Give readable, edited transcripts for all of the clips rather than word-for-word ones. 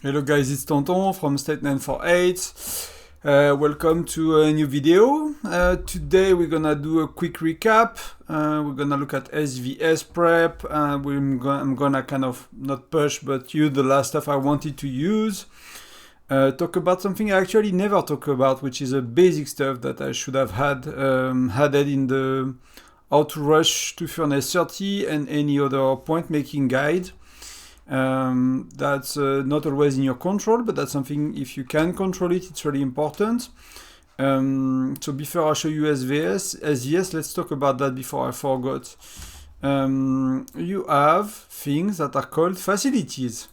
Hello guys, it's Tonton from State 948. Welcome to a new video. Today we're gonna do a quick recap. We're gonna look at SVS prep. I'm gonna kind of not push but use the last stuff I wanted to use. Talk about something I actually never talk about, which is a basic stuff that I should have had added in the how to rush to furnace 30 and any other point making guide. That's not always in your control, but that's something, if you can control it, it's really important. So before I show you SVS, let's talk about that before I forgot. You have things that are called facilities.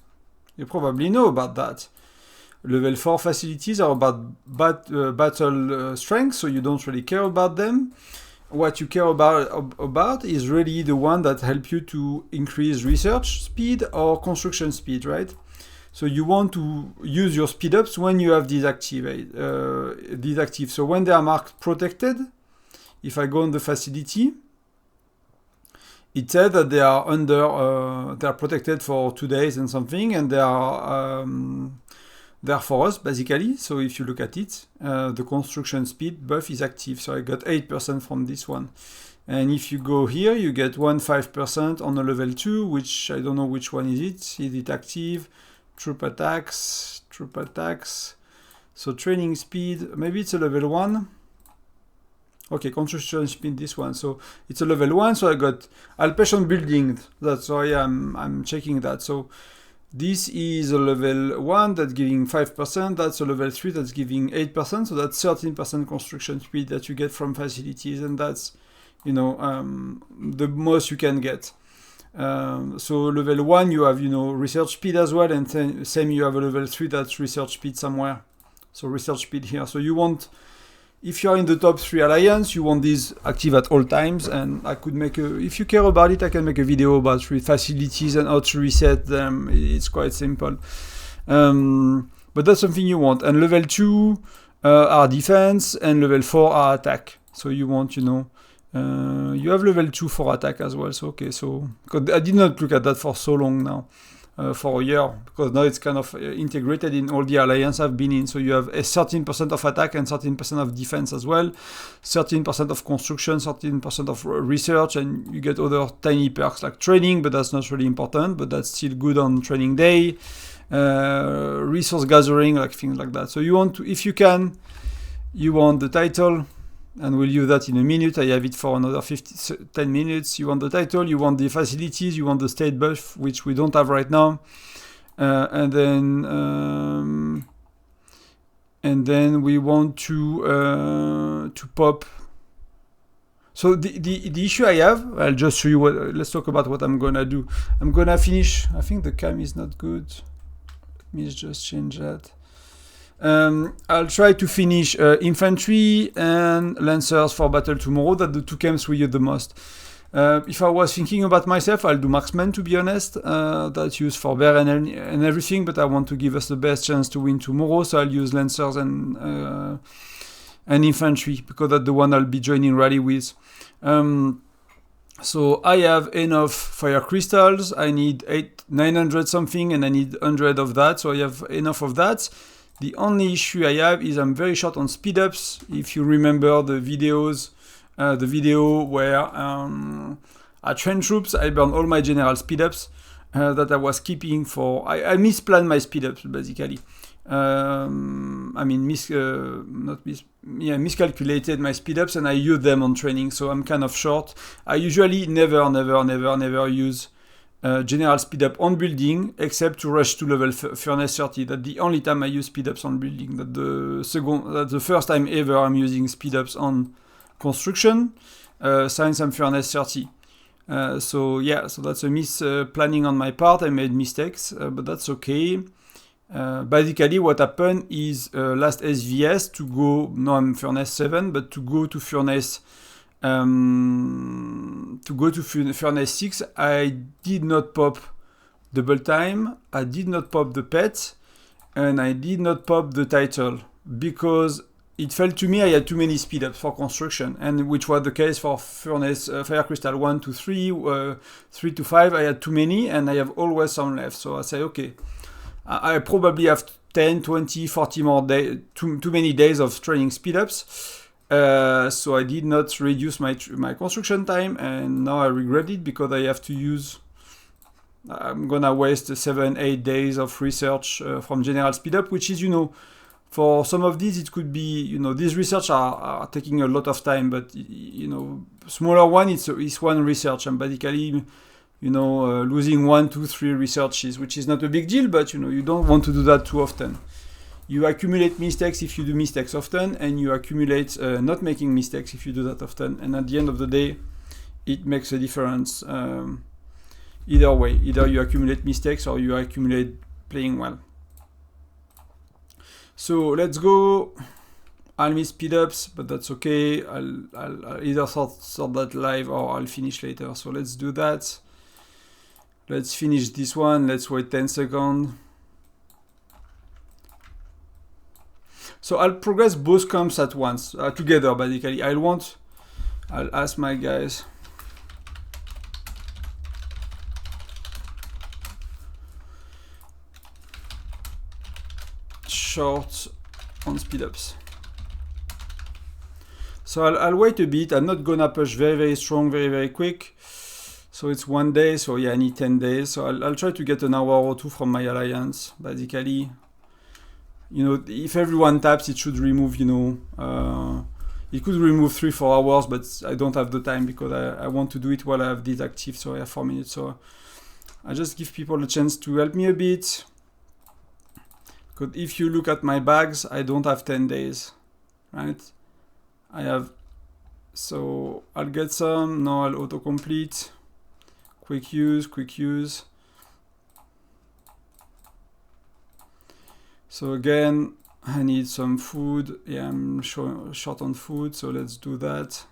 You probably know about that. Level 4 facilities are about battle strength, so you don't really care about them. What you care about is really the one that help you to increase research speed or construction speed, right? So you want to use your speed ups when you have these active. So when they are marked protected, if I go on the facility, it says that they are they are protected for 2 days and something, and they are for us, basically. So if you look at it, the construction speed buff is active. So I got 8% from this one. And if you go here, you get 5% on a level 2, which I don't know which one is it. Is it active? Troop attacks. So training speed, maybe it's a level 1. Okay, construction speed, this one. So it's a level 1, so I got Alpation building. That's why I'm checking that. So this is a level 1 that's giving 5%, that's a level 3 that's giving 8%, so that's 13% construction speed that you get from facilities, and that's, you know, the most you can get. So level 1 you have, you know, research speed as well, and same you have a level 3 that's research speed somewhere. So research speed here. So you want, if you're in the top 3 alliance, you want these active at all times, and I could make if you care about it, I can make a video about facilities and how to reset them. It's quite simple. But that's something you want. And level 2 are defense, and level 4 are attack. So you want, you know, you have level 2 for attack as well. So okay, so I did not look at that for so long now. For a year, because now it's kind of integrated in all the alliance I've been in. So you have a 13% of attack and 13% of defense as well, 13% of construction, 13% of research, and you get other tiny perks like training, but that's not really important, but that's still good on training day, resource gathering, like things like that. So you want to, if you can, you want the title, and we'll use that in a minute. I have it for another 10 minutes. You want the title, you want the facilities, you want the state buff, which we don't have right now. And then we want to pop. So the issue I have, I'll just show you what, let's talk about what I'm gonna do. I'm gonna finish, I think the cam is not good. Let me just change that. I'll try to finish infantry and lancers for battle tomorrow. That the two camps we use the most. If I was thinking about myself, I'll do marksman, to be honest. That's used for bear and everything, but I want to give us the best chance to win tomorrow, so I'll use lancers and infantry, because that's the one I'll be joining rally with. So I have enough fire crystals. I need 900 something, and I need 100 of that, so I have enough of that. The only issue I have is I'm very short on speed ups. If you remember the videos, the video where I train troops, I burn all my general speed ups that I was keeping for. I misplanned my speed ups basically. I mean, miscalculated my speed ups, and I use them on training. So I'm kind of short. I usually never use general speed up on building, except to rush to level furnace 30. That's the only time I use speed ups on building. That's the first time ever I'm using speed ups on construction, since I'm furnace 30. So yeah, so that's a planning on my part. I made mistakes, but that's okay. Basically what happened is last SVS to go, now I'm furnace 7, but to go to furnace furnace 6, I did not pop double time, I did not pop the pet, and I did not pop the title, because it felt to me I had too many speed ups for construction, and which was the case for furnace fire crystal 1 to 3, 3 to 5. I had too many, and I have always some left. So I say, okay, I probably have 10, 20, 40 more days, too many days of training speedups. So I did not reduce my construction time, and now I regret it because I have to use. I'm gonna waste 7, 8 days of research from general speedup, which is, for some of these it could be, these research are taking a lot of time, but smaller one it's one research, and basically losing 1, 2, 3 researches, which is not a big deal, but you don't want to do that too often. You accumulate mistakes if you do mistakes often, and you accumulate not making mistakes if you do that often, and at the end of the day it makes a difference. Either way, either you accumulate mistakes or you accumulate playing well. So let's go. I'll miss speedups, but that's okay. I'll either sort that live or I'll finish later. So let's do that. Let's finish this one. Let's wait 10 seconds. So I'll progress both camps at once, together basically. I'll ask my guys. Short on speedups. So I'll wait a bit. I'm not gonna push very, very strong, very, very quick. So it's 1 day, so yeah, I need 10 days. So I'll try to get an hour or two from my alliance, basically. If everyone taps, it should remove, it could remove 3-4 hours, but I don't have the time because I want to do it while I have this active, so I have 4 minutes. So I just give people a chance to help me a bit. Because if you look at my bags, I don't have 10 days, right? So I'll get some, now I'll autocomplete. Quick use. So again, I need some food. Yeah, I'm short on food, so let's do that.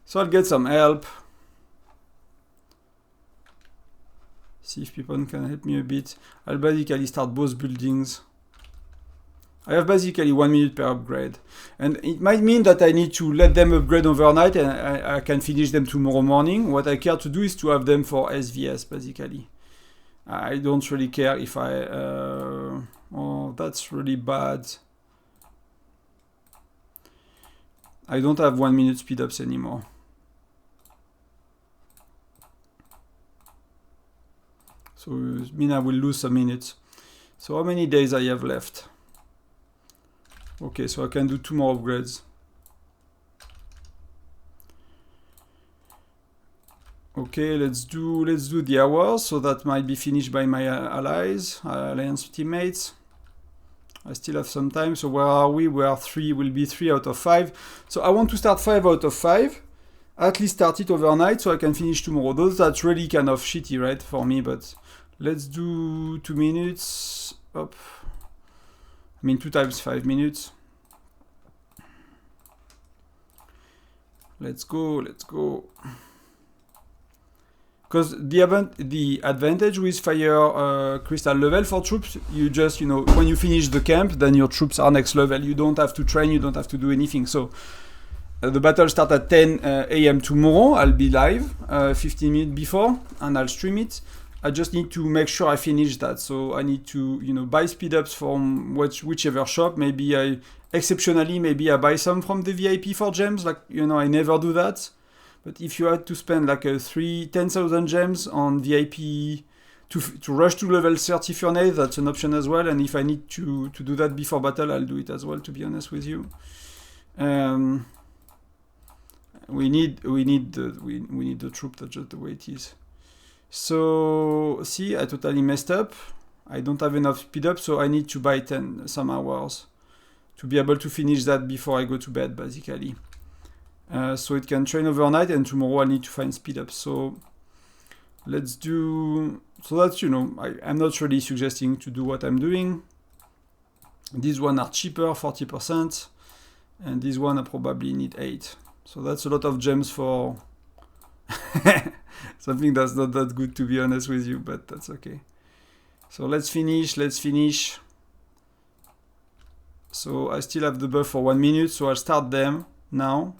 So I'll get some help. See if people can help me a bit. I'll basically start both buildings. I have basically 1 minute per upgrade. And it might mean that I need to let them upgrade overnight and I can finish them tomorrow morning. What I care to do is to have them for SVS, basically. I don't really care if oh, that's really bad. I don't have 1 minute speedups anymore. So it means I will lose some minutes. So how many days I have left? Okay, so I can do 2 more upgrades. Okay, let's do the hours. So that might be finished by my allies, alliance teammates. I still have some time. So where are we? We are 3. Will be 3 out of 5. So I want to start 5 out of 5. At least start it overnight so I can finish tomorrow. That's really kind of shitty, right, for me, but let's do 2 minutes. Up. I mean 2 times 5 minutes. Let's go. Because the advantage with fire crystal level for troops, you just, when you finish the camp, then your troops are next level. You don't have to train, you don't have to do anything. So the battle starts at 10 a.m. tomorrow. I'll be live 15 minutes before and I'll stream it. I just need to make sure I finish that. So I need to, buy speedups from whichever shop. Maybe exceptionally, I buy some from the VIP for gems. Like, I never do that. But if you had to spend like 10,000 gems on VIP to rush to level 30 furnace, that's an option as well. And if I need to do that before battle, I'll do it as well, to be honest with you. We need the troop, that's just the way it is. So, see, I totally messed up. I don't have enough speed up, so I need to buy some hours to be able to finish that before I go to bed, basically. So it can train overnight, and tomorrow I need to find speed up. So let's do. So that's, I'm not really suggesting to do what I'm doing. These one are cheaper, 40%, and this one I probably need 8. So that's a lot of gems for something that's not that good, to be honest with you, but that's okay. So let's finish. So I still have the buff for 1 minute, so I'll start them now.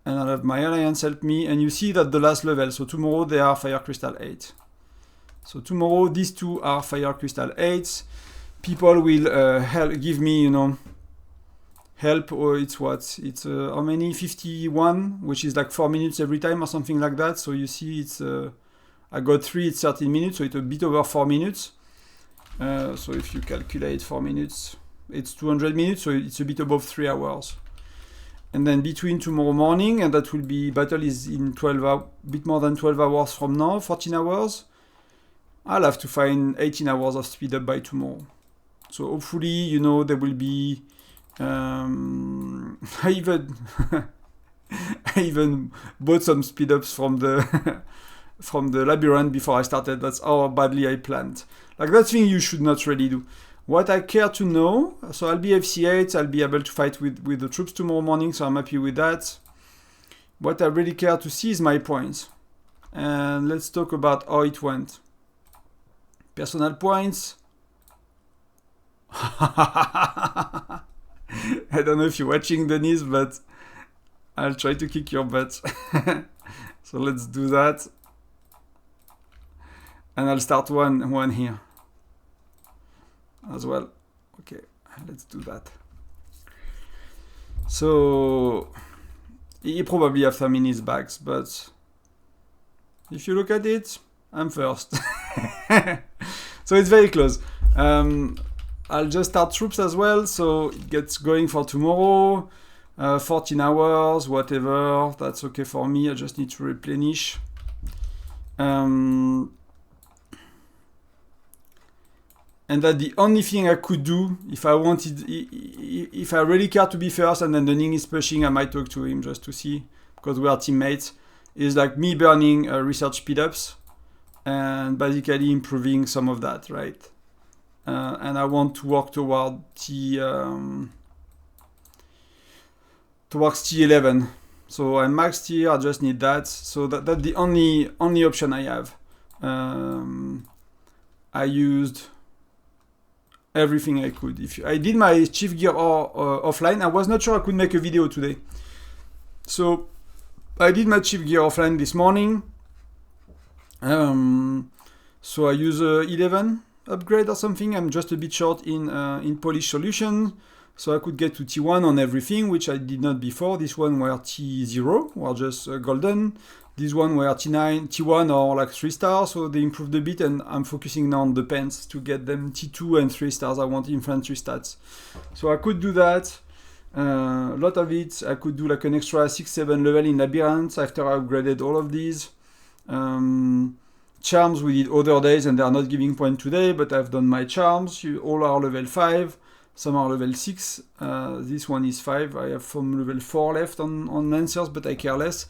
And I'll have my alliance help me, and you see that the last level, so tomorrow they are Fire Crystal 8. So tomorrow, these two are Fire Crystal 8s. People will give me, you know, help, or it's what? It's how many? 51, which is like 4 minutes every time or something like that. So you see, it's I got 3, it's 13 minutes, so it's a bit over 4 minutes. So if you calculate 4 minutes, it's 200 minutes, so it's a bit above 3 hours. And then between tomorrow morning, and that will be, battle is in 12 hours, bit more than 12 hours from now, 14 hours. I'll have to find 18 hours of speed up by tomorrow. So hopefully, you know, there will be, I even bought some speed ups from the from the labyrinth before I started. That's how badly I planned. Like, that thing you should not really do. What I care to know, so I'll be FC8, I'll be able to fight with the troops tomorrow morning, so I'm happy with that. What I really care to see is my points. And let's talk about how it went. Personal points. I don't know if you're watching, Denise, but I'll try to kick your butt. So let's do that. And I'll start one here as well. Okay, let's do that. So he probably have some in his bags, but if you look at it, I'm first. So it's very close. I'll just start troops as well, so it gets going for tomorrow. 14 hours, whatever, that's okay for me. I just need to replenish. And that the only thing I could do, if I wanted, if I really care to be first and then the Ning is pushing, I might talk to him just to see, because we are teammates, is like me burning research speedups and basically improving some of that, right? And I want to work toward towards T11. So I'm maxed here, I just need that. So that's the only option I have. I used everything I could. I did my chief gear offline. I was not sure I could make a video today. So I did my chief gear offline this morning. So I use 11 upgrade or something. I'm just a bit short in polish solution. So I could get to T1 on everything, which I did not before. This one were T0, were just golden. This one were T9, T1 or like 3 stars, so they improved a bit, and I'm focusing now on the pens to get them T2 and 3 stars. I want infantry stats. So I could do that. A lot of it, I could do like an extra 6-7 level in Labyrinth after I upgraded all of these. Charms we did other days, and they are not giving point today, but I've done my charms. All are level 5. Some are level 6. This one is 5. I have from level 4 left on Lancers, but I care less.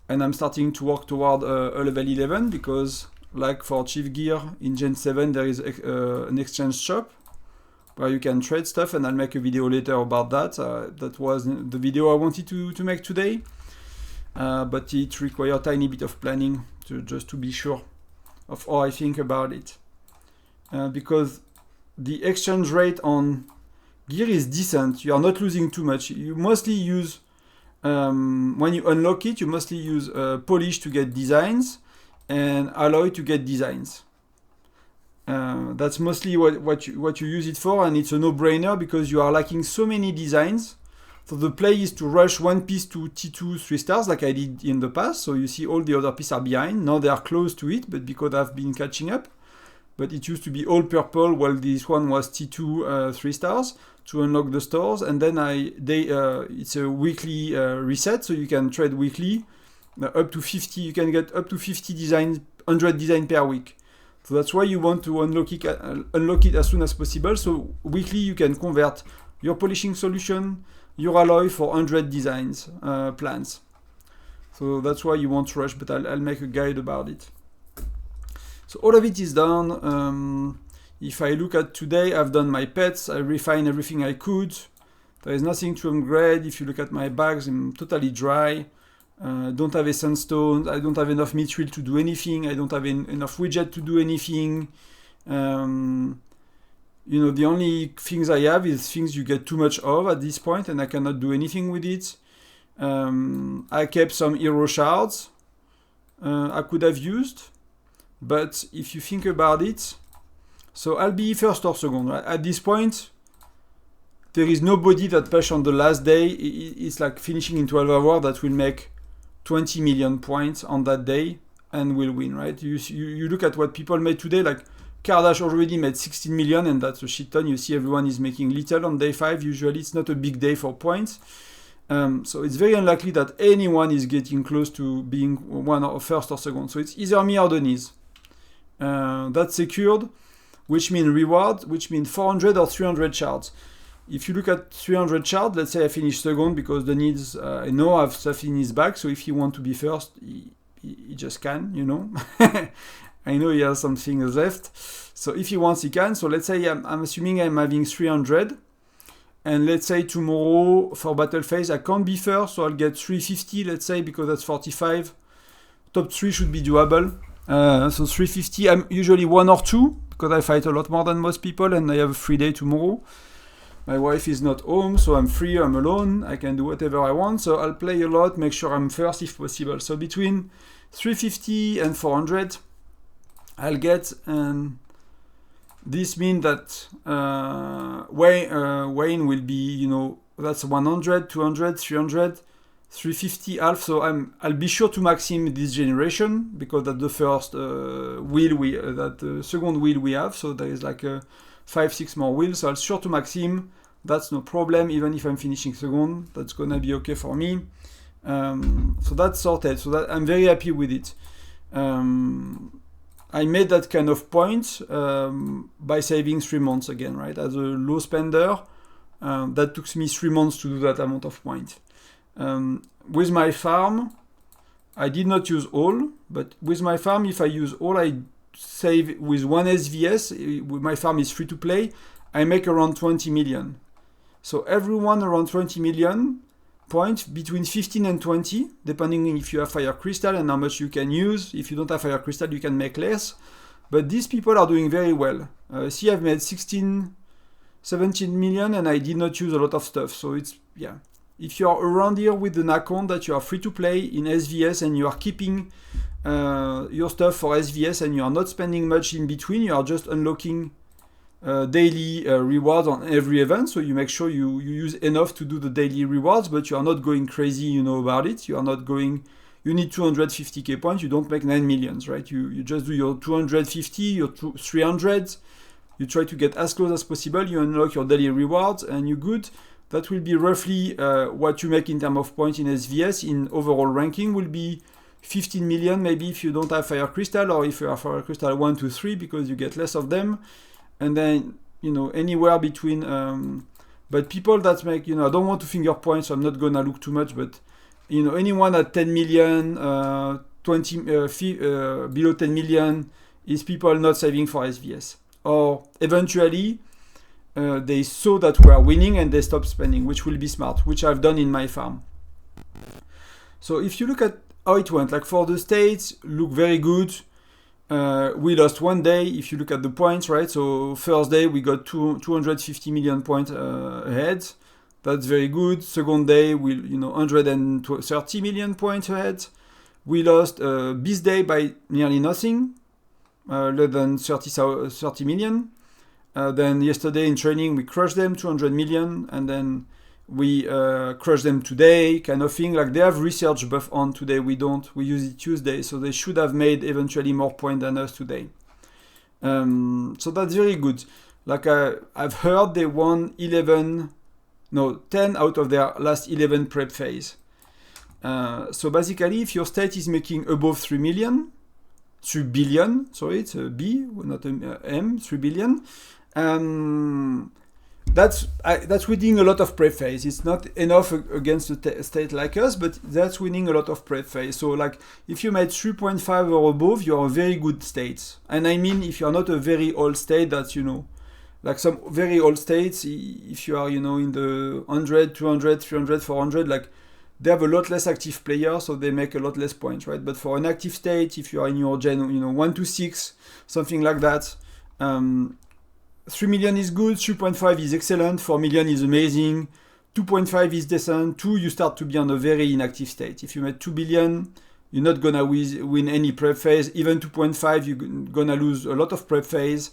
And I'm starting to work toward a level 11 because, like for Chief Gear in Gen 7, there is an exchange shop where you can trade stuff, and I'll make a video later about that. That was the video I wanted to make today. But it requires a tiny bit of planning just to be sure of how I think about it. Because the exchange rate on gear is decent. You are not losing too much. You mostly use, when you unlock it, you mostly use polish to get designs and alloy to get designs. That's mostly what you use it for, and it's a no-brainer because you are lacking so many designs. So the play is to rush one piece to T2 3 stars like I did in the past. So you see all the other pieces are behind. Now they are close to it, but because I've been catching up. But it used to be all purple while this one was T2 3 stars to unlock the stores. And then it's a weekly reset, so you can trade weekly up to 50. You can get up to 50 designs, 100 designs per week. So that's why you want to unlock it as soon as possible. So weekly you can convert your polishing solution, your alloy for 100 designs plans. So that's why you want to rush, but I'll make a guide about it. So all of it is done. If I look at today, I've done my pets. I refined everything I could. There is nothing to upgrade. If you look at my bags, I'm totally dry. Don't have a sandstone. I don't have enough mithril to do anything. I don't have enough widget to do anything. You know, the only things I have is things you get too much of at this point, and I cannot do anything with it. I kept some hero shards I could have used. But if you think about it, so I'll be first or second, right? At this point, there is nobody that pushed on the last day. It's like finishing in 12 hours that will make 20 million points on that day and will win, right? You look at what people made today, like Kardashian already made 16 million, and that's a shit ton. You see everyone is making little on day 5. Usually it's not a big day for points. So it's very unlikely that anyone is getting close to being one or first or second. So it's either me or Denise. That's secured, which means reward, which means 400 or 300 shards. If you look at 300 shards, let's say I finish second because Denise, I know I have stuff in his bag, so if he wants to be first, he just can, you know. I know he has some things left. So if he wants, he can. So let's say I'm assuming I'm having 300. And let's say tomorrow for battle phase, I can't be first, so I'll get 350, let's say, because that's 45. Top 3 should be doable. So 350, I'm usually 1 or 2, because I fight a lot more than most people, and I have a free day tomorrow. My wife is not home, so I'm free, I'm alone, I can do whatever I want, so I'll play a lot, make sure I'm first if possible. So between 350 and 400, I'll get, and this means that Wayne will be, you know, that's 100, 200, 300, 350 half. So I'll be sure to max him this generation because that's the first wheel the second wheel we have. So there is like 5-6 more wheels. So I'll sure to max him. That's no problem. Even if I'm finishing second, that's gonna be okay for me. So that's sorted. So that I'm very happy with it. I made that kind of point by saving 3 months again, right? As a low spender, that took me 3 months to do that amount of points. With my farm, I did not use all, but with my farm, if I use all, I save with 1 SVS. My farm is free to play. I make around 20 million. So everyone around 20 million points, between 15 and 20, depending if you have fire crystal and how much you can use. If you don't have fire crystal, you can make less. But these people are doing very well. See, I've made 16, 17 million and I did not use a lot of stuff. So it's, yeah. If you are around here with an account that you are free to play in SVS and you are keeping your stuff for SVS and you are not spending much in between, you are just unlocking daily rewards on every event, so you make sure you use enough to do the daily rewards, but you are not going crazy, you know, about it. You are not going, you need 250k points, you don't make 9 millions, right? You just do your 250, your 300, you try to get as close as possible, you unlock your daily rewards, and you're good. That will be roughly what you make in terms of points in SVS. In overall ranking will be 15 million, maybe if you don't have fire crystal, or if you have fire crystal 1 to 3, because you get less of them. And then, you know, anywhere between, but people that make, you know, I don't want to finger point, so I'm not gonna look too much, but, you know, anyone at 10 million, 20, below 10 million is people not saving for SVS. Or eventually, they saw that we are winning and they stop spending, which will be smart, which I've done in my farm. So if you look at how it went, like for the states, look very good. We lost 1 day if you look at the points, right? So first day we got 250 million points ahead. That's very good. Second day we, you know, 130 million points ahead. We lost this day by nearly nothing, less than 30 million. Then yesterday in training we crushed them 200 million, and then we crush them today, kind of thing. Like they have research buff on today. We don't. We use it Tuesday, so they should have made eventually more points than us today. So that's very good. Like I've heard they won 10 out of their last 11 prep phase. So basically, if your state is making above 3 billion, sorry, it's a B, not a M, 3 billion. That's winning a lot of prep phase. It's not enough against a state like us, but that's winning a lot of prep phase. So like if you made 3.5 or above, you're a very good state. And I mean, if you're not a very old state, that's, you know, like some very old states, if you are, you know, in the 100, 200, 300, 400, like they have a lot less active players, so they make a lot less points, right? But for an active state, if you are in your gen, you know, 1 to 6, something like that, 3 million is good, 3.5 is excellent, 4 million is amazing, 2.5 is decent, 2 you start to be on a very inactive state. If you made 2 billion, You're not gonna win any prep phase. Even 2.5, you're gonna lose a lot of prep phase.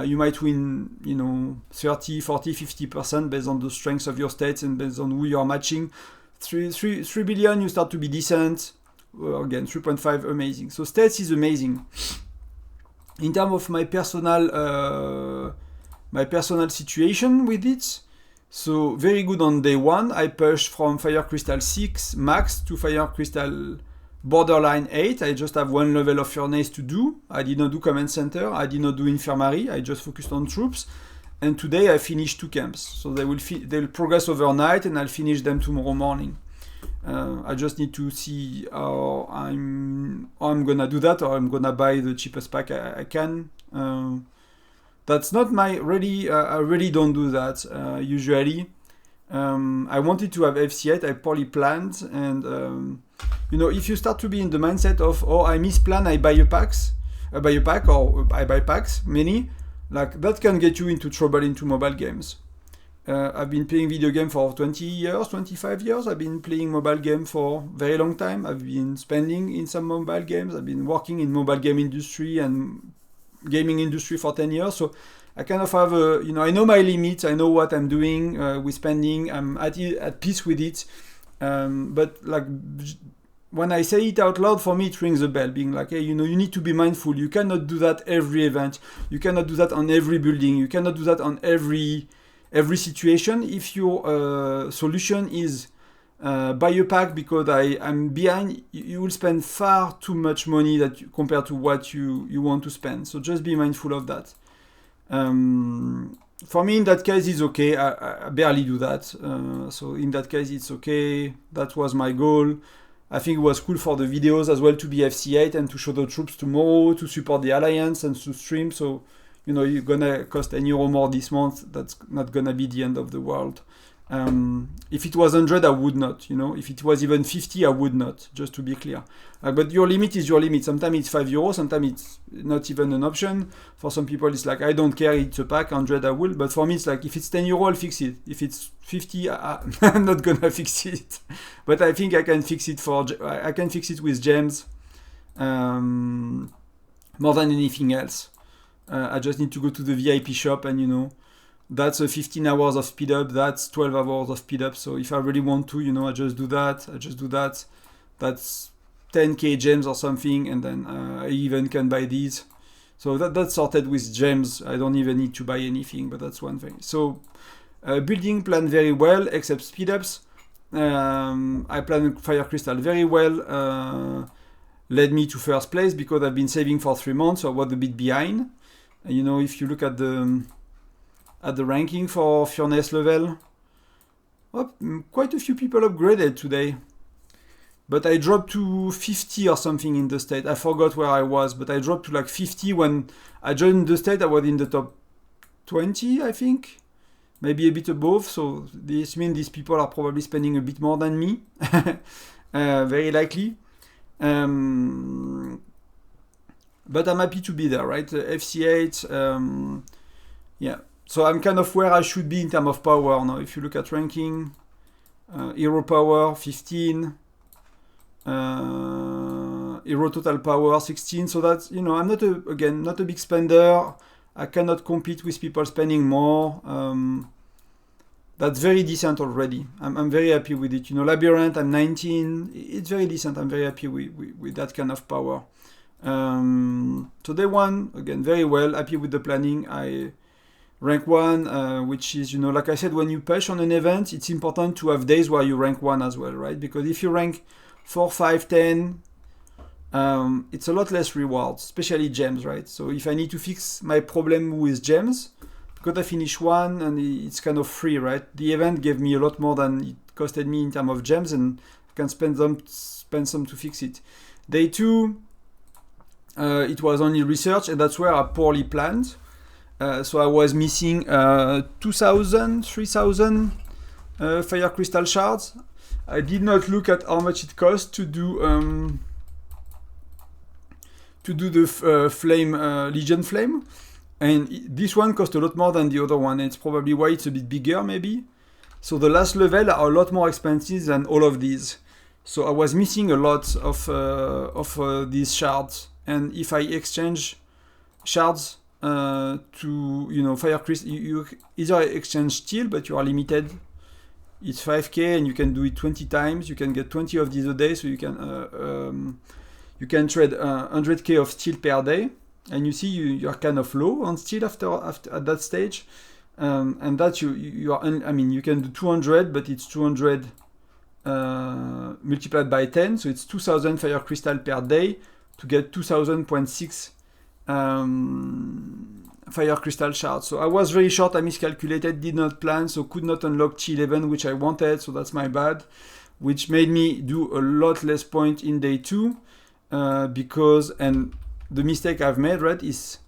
You might win, 30, 40, 50% based on the strength of your states and based on who you're matching. 3 billion, you start to be decent. Again, 3.5, amazing. So states is amazing. In terms of my personal situation with it, so very good on day 1. I pushed from Fire Crystal 6 max to Fire Crystal borderline 8. I just have 1 level of Furnace to do. I did not do Command Center. I did not do Infirmary. I just focused on troops. And today I finished 2 camps. So they'll progress overnight and I'll finish them tomorrow morning. I just need to see how I'm gonna do that, or I'm gonna buy the cheapest pack I can. That's not my really. I really don't do that usually. I wanted to have FC8. I poorly planned, and if you start to be in the mindset of I misplan, I buy a pack, or I buy packs, many, like that can get you into trouble into mobile games. I've been playing video game for 20 years, 25 years. I've been playing mobile game for a very long time. I've been spending in some mobile games. I've been working in mobile game industry and gaming industry for 10 years. So I kind of have I know my limits. I know what I'm doing with spending. I'm at peace with it. But like when I say it out loud, for me it rings a bell, being like, hey, you need to be mindful. You cannot do that every event. You cannot do that on every building. You cannot do that on every situation. If your solution is buy a pack because I'm behind, you will spend far too much money compared to what you want to spend. So just be mindful of that. For me, in that case, it's okay. I barely do that. So in that case, it's okay. That was my goal. I think it was cool for the videos as well to be FC8 and to show the troops tomorrow, to support the Alliance and to stream. So you're gonna cost €10 more this month. That's not gonna be the end of the world. If it was 100, I would not. If it was even 50, I would not. Just to be clear. But your limit is your limit. Sometimes it's €5. Sometimes it's not even an option. For some people, it's like I don't care. It's a pack. 100, I will. But for me, it's like if it's €10, I'll fix it. If it's 50, I'm not gonna fix it. But I think I can fix it I can fix it with gems more than anything else. I just need to go to the VIP shop and that's 15 hours of speed up, that's 12 hours of speed up. So if I really want to, I just do that. That's 10k gems or something, and then I even can buy these. So that's sorted with gems. I don't even need to buy anything, but that's one thing. So building plan very well, except speed ups. I plan Fire Crystal very well. Led me to first place because I've been saving for 3 months, so I was a bit behind. If you look at the ranking for Furnace level, quite a few people upgraded today. But I dropped to 50 or something in the state. I forgot where I was, but I dropped to like 50 when I joined the state. I was in the top 20, I think. Maybe a bit above. So this means these people are probably spending a bit more than me. Very likely. But I'm happy to be there, right? FC8, yeah. So I'm kind of where I should be in terms of power now. If you look at ranking, hero power 15, hero total power 16. So that's, I'm not a big spender. I cannot compete with people spending more. That's very decent already. I'm very happy with it. Labyrinth, I'm 19. It's very decent. I'm very happy with that kind of power. So day 1, again, very well, happy with the planning. I rank 1, which is, like I said, when you push on an event, it's important to have days where you rank 1 as well, right? Because if you rank 4, 5, 10, it's a lot less rewards, especially gems, right? So if I need to fix my problem with gems, because I finish 1 and it's kind of free, right? The event gave me a lot more than it costed me in terms of gems, and I can spend some to fix it. Day 2, it was only research, and that's where I poorly planned. So I was missing 2,000, 3,000 Fire Crystal shards. I did not look at how much it cost to do the flame Legion Flame, and this one cost a lot more than the other one. It's probably why it's a bit bigger, maybe. So the last level are a lot more expensive than all of these. So I was missing a lot of these shards, and if I exchange shards to fire crystal, you either exchange steel, but you are limited. It's 5k, and you can do it 20 times. You can get 20 of these a day, so you can trade 100k of steel per day. And you see you're kind of low on steel after at that stage, and that you are. I mean, you can do 200, but it's 200 multiplied by 10, so it's 2000 fire crystal per day to get 2000.6 fire crystal shards. So I was very short. I miscalculated, did not plan, so could not unlock T11, which I wanted. So that's my bad, which made me do a lot less point in day 2 because the mistake I've made, right, is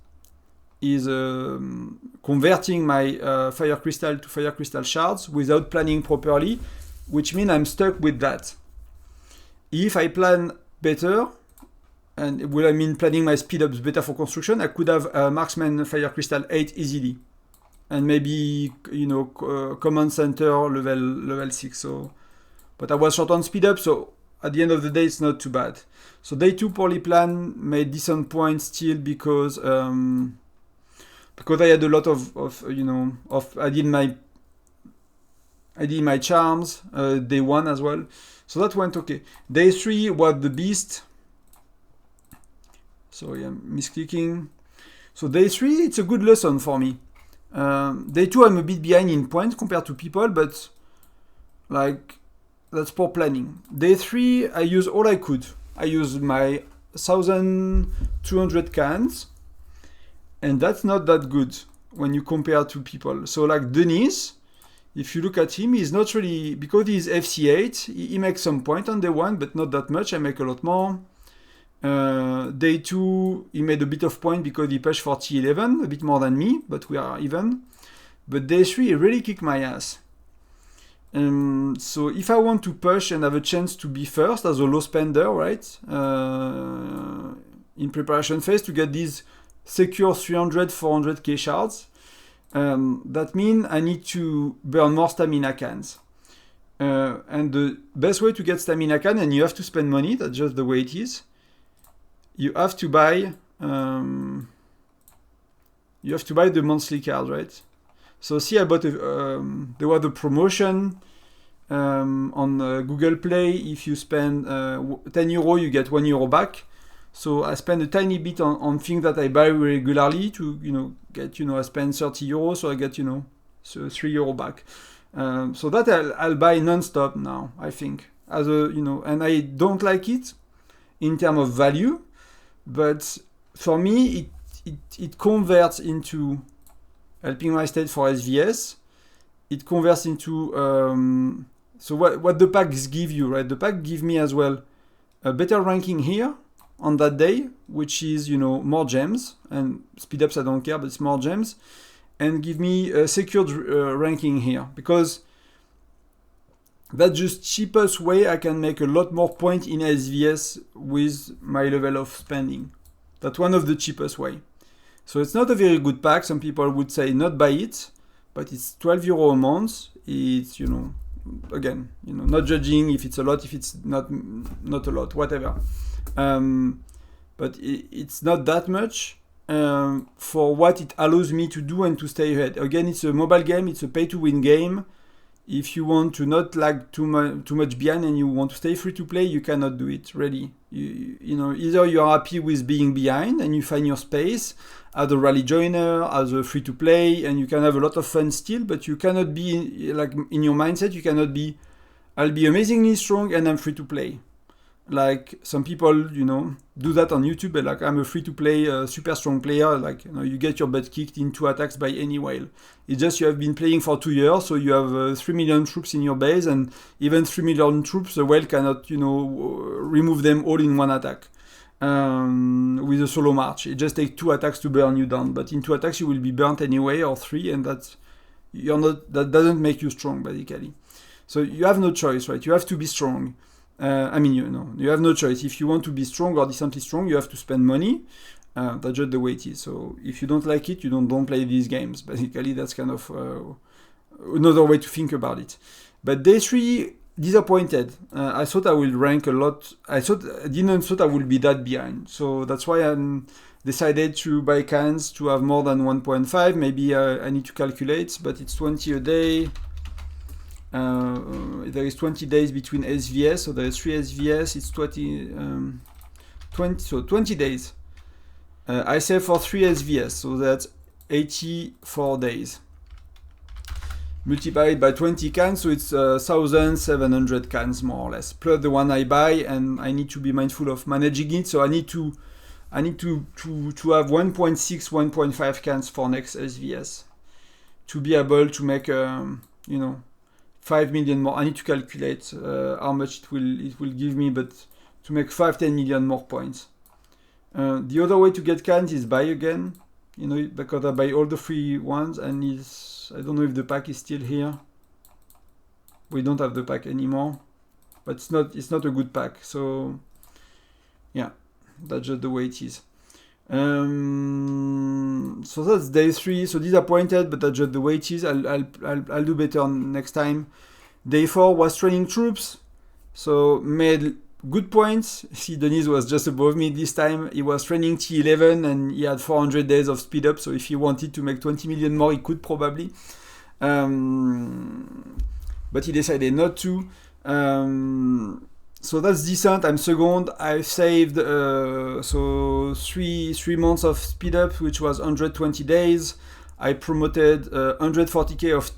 converting my fire crystal to fire crystal shards without planning properly, which means I'm stuck with that. If I plan better, and I mean planning my speedups better for construction, I could have marksman fire crystal 8 easily, and maybe command center level 6. So, but I was short on speedup, so at the end of the day, it's not too bad. So day 2 poorly planned, made decent points still because I had a lot of I did my charms day 1 as well, so that went okay. Day 3 was the beast. Sorry, I'm misclicking. So day 3, it's a good lesson for me. Day 2, I'm a bit behind in points compared to people, but like that's poor planning. Day 3, I used all I could. I used my 1200 cans, and that's not that good when you compare to people. So like Denis, if you look at him, he's not really, because he's FC8, he makes some point on day 1, but not that much. I make a lot more. Day 2, he made a bit of point because he pushed for T11, a bit more than me, but we are even. But day 3, he really kicked my ass. So if I want to push and have a chance to be first as a low spender, right, in preparation phase to get these secure 300, 400k shards, that means I need to burn more stamina cans. And the best way to get stamina can, and you have to spend money, that's just the way it is, you have to buy the monthly card, right? So see, I bought there was a promotion on Google Play. If you spend 10 euro, you get 1 euro back. So I spend a tiny bit on things that I buy regularly to get I spend 30 euros, so I get so 3 euro back. So that I'll buy non-stop now, I think, as a and I don't like it in terms of value, but for me it converts into helping my state for SVS. It converts into so what the packs give you, right? The pack give me as well a better ranking here on that day, which is more gems, and speed ups I don't care, but it's more gems, and give me a secured ranking here, because that's just cheapest way I can make a lot more point in SVS with my level of spending. That's one of the cheapest way. So it's not a very good pack. Some people would say not buy it, but it's 12 euro a month. It's again not judging if it's a lot, if it's not a lot, whatever. But it's not that much for what it allows me to do and to stay ahead. Again, it's a mobile game. It's a pay-to-win game. If you want to not lag too much behind and you want to stay free to play, you cannot do it, really. Either you are happy with being behind and you find your space as a rally joiner, as a free to play, and you can have a lot of fun still, but you cannot be, like in your mindset, you cannot be, I'll be amazingly strong and I'm free to play. Like some people, do that on YouTube, but like I'm a free-to-play super strong player. Like you get your butt kicked in 2 attacks by any whale. It's just you have been playing for 2 years, so you have 3 million troops in your base, and even 3 million troops, the whale cannot, remove them all in 1 attack with a solo march. It just takes 2 attacks to burn you down, but in 2 attacks you will be burnt anyway, or 3, and that doesn't make you strong basically. So you have no choice, right? You have to be strong. You have no choice. If you want to be strong or decently strong, you have to spend money. That's just the way it is. So if you don't like it, you don't play these games. Basically, that's kind of another way to think about it. But day 3 disappointed. I thought I will rank a lot. I didn't thought I would be that behind. So that's why I decided to buy cans to have more than 1.5. Maybe I need to calculate, but it's 20 a day. There is 20 days between SVS, so there is 3 SVS. It's 20 days. I save for 3 SVS, so that's 84 days. Multiplied by 20 cans, so it's 1,700 cans more or less, plus the one I buy, and I need to be mindful of managing it. So I need to have 1.6, 1.5 cans for next SVS to be able to make 5 million more. I need to calculate how much it will give me, but to make 5-10 million more points. The other way to get cans is buy again, because I buy all the free ones, and I don't know if the pack is still here. We don't have the pack anymore, but it's not a good pack. So yeah, that's just the way it is. So that's day 3. So disappointed, but that's just the way it is. I'll do better next time. Day 4 was training troops, so made good points. See, Denise was just above me this time. He was training T11 and he had 400 days of speed up. So if he wanted to make 20 million more, he could probably. But he decided not to. So that's decent. I'm second. I saved so three months of speed up, which was 120 days. I promoted 140k of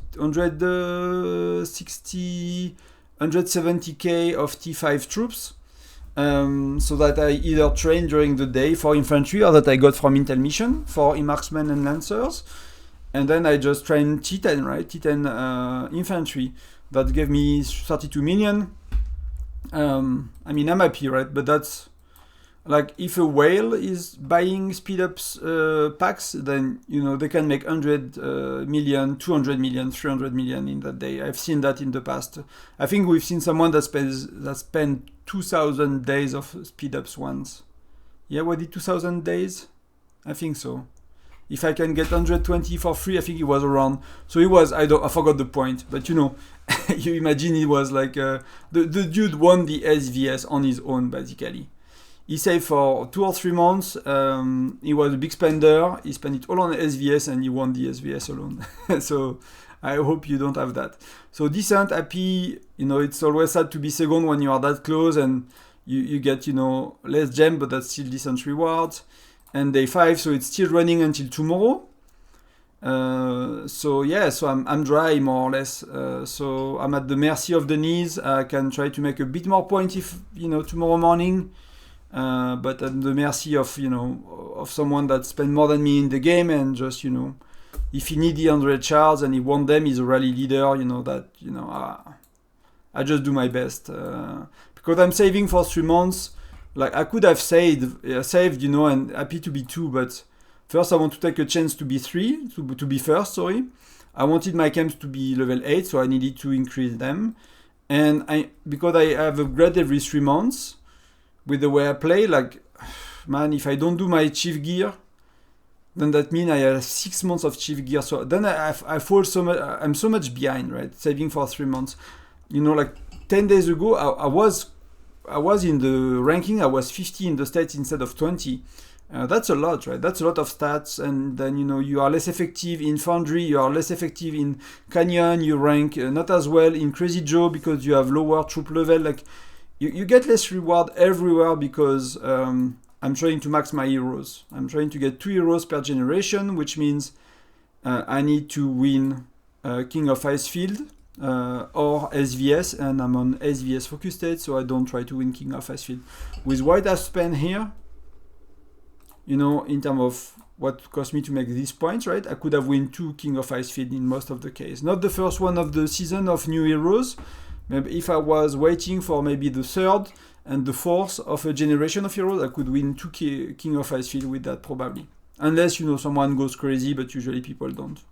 170k of T5 troops, so that I either trained during the day for infantry or that I got from Intel Mission for marksmen and lancers. And then I just trained T10, right? T10 infantry. That gave me 32 million. I mean, I'm happy, right? But that's like if a whale is buying speed ups packs, then they can make 100 million, 200 million, 300 million in that day. I've seen that in the past. I think we've seen someone that spent 2,000 days of speed ups once. Yeah, what did 2,000 days? I think so. If I can get 120 for free, I think it was around. So it was. I forgot the point, but you imagine it was like the dude won the SVS on his own basically. He saved for 2 or 3 months. He was a big spender. He spent it all on SVS and he won the SVS alone. So I hope you don't have that. So decent, happy. It's always sad to be second when you are that close and you get less gem, but that's still decent rewards. And day 5, so it's still running until tomorrow. So yeah, so I'm dry more or less. So I'm at the mercy of the knees. I can try to make a bit more point if tomorrow morning. But at the mercy of of someone that spent more than me in the game, and just if he needs the 100 shards and he wants them, he's a rally leader. I just do my best because I'm saving for 3 months. Like I could have saved, and happy to be 2, but first I want to take a chance to be 3, to be first. Sorry, I wanted my camps to be level 8, so I needed to increase them, and because I have upgrade every 3 months. With the way I play, like, man, if I don't do my chief gear, then that means I have 6 months of chief gear. So then I fall so much. I'm so much behind, right? Saving for 3 months. Like 10 days ago, I was in the ranking. I was 50 in the States instead of 20. That's a lot, right? That's a lot of stats. And then you are less effective in Foundry. You are less effective in Canyon. You rank not as well in Crazy Joe because you have lower troop level. Like. You get less reward everywhere because I'm trying to max my heroes. I'm trying to get 2 heroes per generation, which means I need to win King of Icefield or SVS, and I'm on SVS focus state, so I don't try to win King of Icefield. With Whiteout Survival here, in terms of what cost me to make these points, right? I could have won 2 King of Icefield in most of the case. Not the first one of the season of new heroes. Maybe if I was waiting for maybe the 3rd and the 4th of a generation of heroes, I could win 2 King of Icefield with that probably. Unless, someone goes crazy, but usually people don't.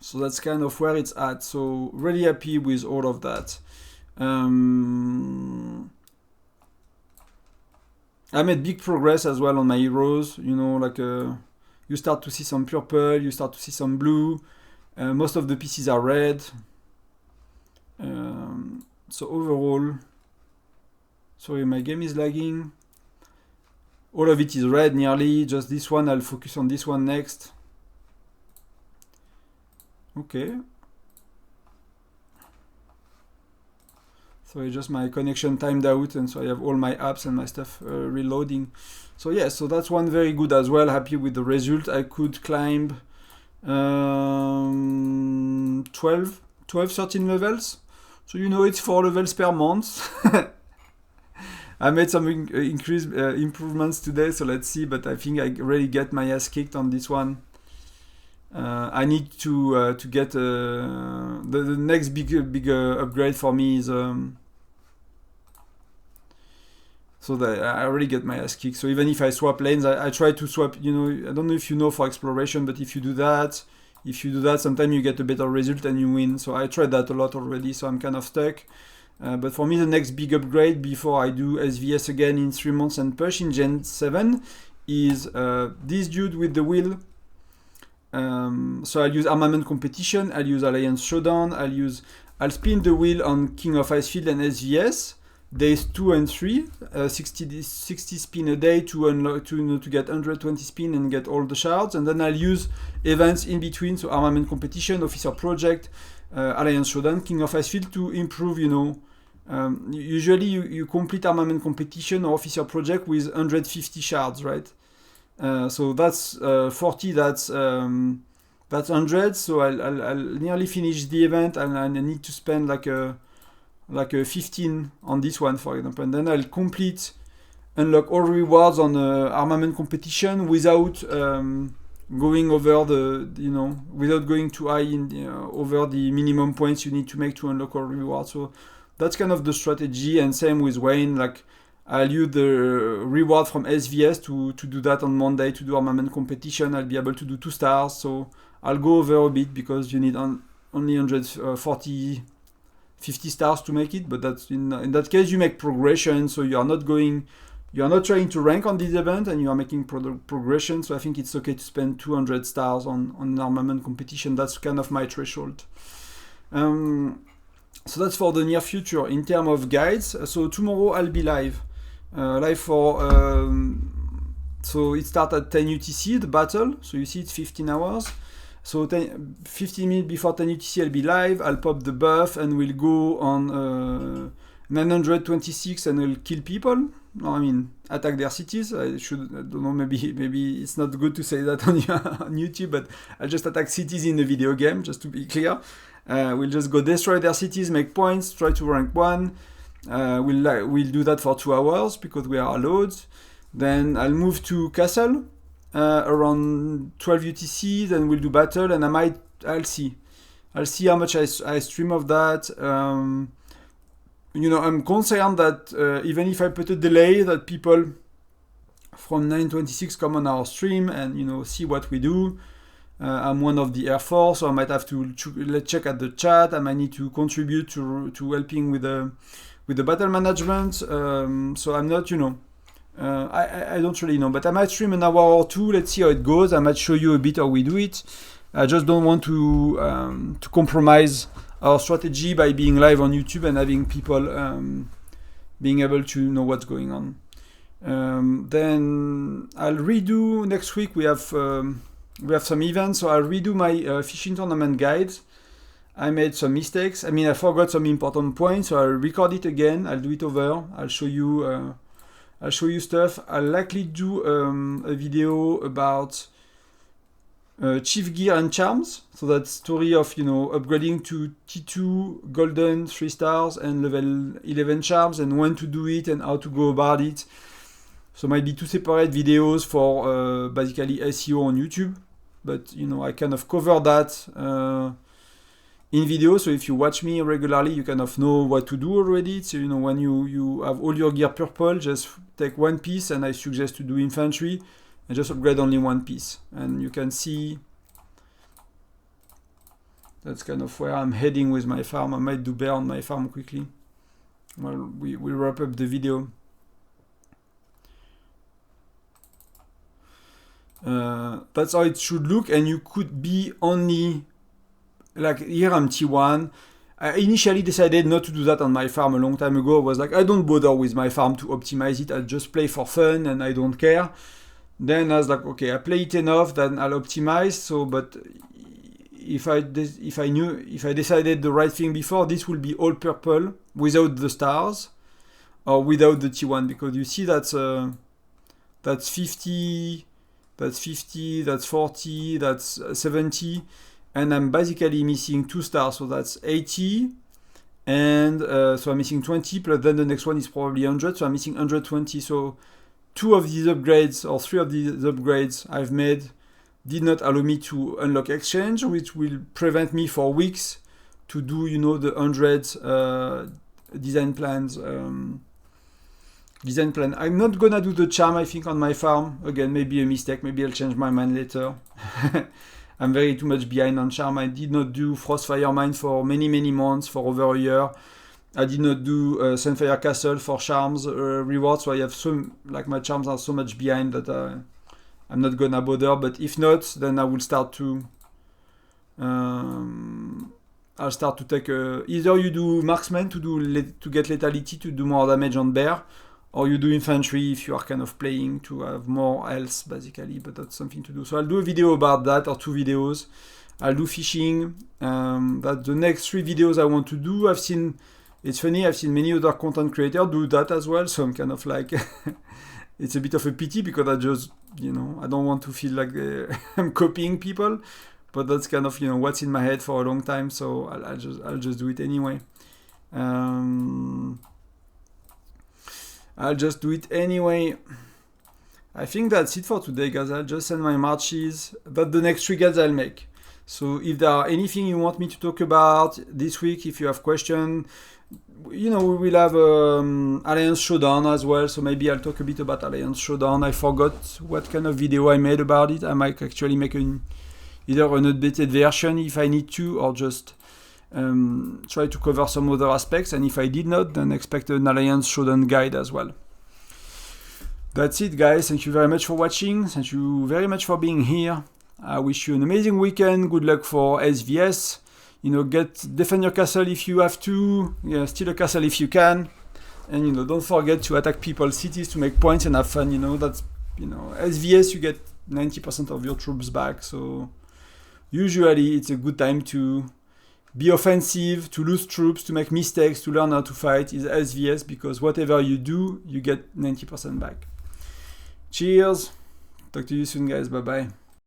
So that's kind of where it's at. So really happy with all of that. I made big progress as well on my heroes. You start to see some purple, you start to see some blue. Most of the pieces are red. So overall, sorry, my game is lagging. All of it is red nearly, just this one. I'll focus on this one next. Okay. So just my connection timed out, and so I have all my apps and my stuff reloading. So yeah, so that's one very good as well. Happy with the result. I could climb 12, 13 levels. So you know it's 4 levels per month. I made some improvements today, so let's see. But I think I really get my ass kicked on this one. I need to get the next big upgrade for me is so that I already get my ass kicked. So even if I swap lanes, I try to swap. You know, I don't know if you know for exploration, but if you do that, sometimes you get a better result and you win. So I tried that a lot already. So I'm kind of stuck. But for me, the next big upgrade before I do SVS again in 3 months and push in Gen 7 is this dude with the wheel. So I'll use Armament Competition, I'll use Alliance Showdown, I'll spin the wheel on King of Icefield and SVS, days 2 and 3, 60 spin a day to get 120 spin and get all the shards, and then I'll use events in between, so Armament Competition, Officer Project, Alliance Showdown, King of Icefield to improve, usually you complete Armament Competition or Officer Project with 150 shards, right? So that's 40, that's 100, so I'll nearly finish the event, and I need to spend like a 15 on this one, for example, and then I'll unlock all rewards on Armament Competition without going over without going too high over the minimum points you need to make to unlock all rewards. So that's kind of the strategy, and same with Wayne, like I'll use the reward from SVS to do that on Monday to do Armament Competition. I'll be able to do 2 stars, so I'll go over a bit because you need only 140, 50 stars to make it, but that's in that case you make progression, so you are not trying to rank on this event and you are making progression, so I think it's okay to spend 200 stars on Armament Competition. That's kind of my threshold. So that's for the near future. In terms of guides, so tomorrow I'll be live for so it starts at 10 UTC, the battle, so you see it's 15 hours, so 15 minutes before 10 UTC I'll be live. I'll pop the buff and we'll go on 926 and we'll kill people. No, I mean attack their cities. I don't know, maybe it's not good to say that on YouTube, but I'll just attack cities in the video game, just to be clear. We'll just go destroy their cities, make points, try to rank 1. We'll do that for 2 hours because we are allowed. Then I'll move to castle around 12 UTC. Then we'll do battle, and I'll see how much I stream of that. I'm concerned that even if I put a delay, that people from 926 come on our stream and see what we do. I'm one of the Air Force, so I might have to check at the chat. I might need to contribute to helping with the battle management. So I'm not, I don't really know, but I might stream an hour or 2. Let's see how it goes. I might show you a bit how we do it. I just don't want to compromise our strategy by being live on YouTube and having people being able to know what's going on. Then I'll redo next week. We have some events, so I'll redo my fishing tournament guides. I made some mistakes. I mean, I forgot some important points, so I'll record it again. I'll do it over. I'll show you stuff. I'll likely do a video about chief gear and charms. So that story of upgrading to T2 golden 3 stars and level 11 charms, and when to do it and how to go about it. So might be 2 separate videos for basically SEO on YouTube. But I kind of cover that in video, so if you watch me regularly, you kind of know what to do already. So when you have all your gear purple, just take 1 piece, and I suggest to do infantry and just upgrade only 1 piece. And you can see that's kind of where I'm heading with my farm. I might do bear on my farm quickly. Well, we'll wrap up the video. That's how it should look, and you could be only like here I'm T1. I initially decided not to do that on my farm a long time ago. I was like, I don't bother with my farm to optimize it. I just play for fun and I don't care. Then I was like, okay, I play it enough, then I'll optimize. So, but if I decided the right thing before, this will be all purple without the stars or without the T1, because you see that's 50, that's 50, that's 40, that's 70. And I'm basically missing 2 stars, so that's 80, and so I'm missing 20, plus then the next one is probably 100, so I'm missing 120, so 2 of these upgrades, or 3 of these upgrades I've made did not allow me to unlock exchange, which will prevent me for weeks to do, you know, the 100 design plans. I'm not gonna do the charm, I think, on my farm. Again, maybe a mistake, maybe I'll change my mind later. I'm very too much behind on charm. I did not do Frostfire Mine for many months, for over a year. I did not do Sunfire Castle for charms rewards, so I have my charms are so much behind that I'm not gonna bother. But if not, then I will start to I'll start to take either you do marksman to get lethality to do more damage on bear, or you do infantry if you are kind of playing to have more health, basically, but that's something to do. So I'll do a video about that, or 2 videos. I'll do fishing. That's the next 3 videos I want to do. It's funny, I've seen many other content creators do that as well, so I'm kind of like, it's a bit of a pity, because I just, you know, I don't want to feel like I'm copying people, but that's kind of, you know, what's in my head for a long time, so I'll just do it anyway. I'll just do it anyway. I think that's it for today, guys. I'll just send my marches. That's the next 3 guides I'll make. So if there are anything you want me to talk about this week, if you have questions, you know, we will have Alliance Showdown as well. So maybe I'll talk a bit about Alliance Showdown. I forgot what kind of video I made about it. I might actually make either an updated version if I need to, or just try to cover some other aspects, and if I did not, then expect an Alliance Showdown guide as well. That's it, guys. Thank you very much for watching. Thank you very much for being here. I wish you an amazing weekend. Good luck for SVS. You know, defend your castle if you have to. Yeah, steal a castle if you can. And, you know, don't forget to attack people's cities to make points and have fun. You know, that's, you know, SVS, you get 90% of your troops back. So usually it's a good time to be offensive, to lose troops, to make mistakes, to learn how to fight is SVS, because whatever you do, you get 90% back. Cheers. Talk to you soon, guys. Bye-bye.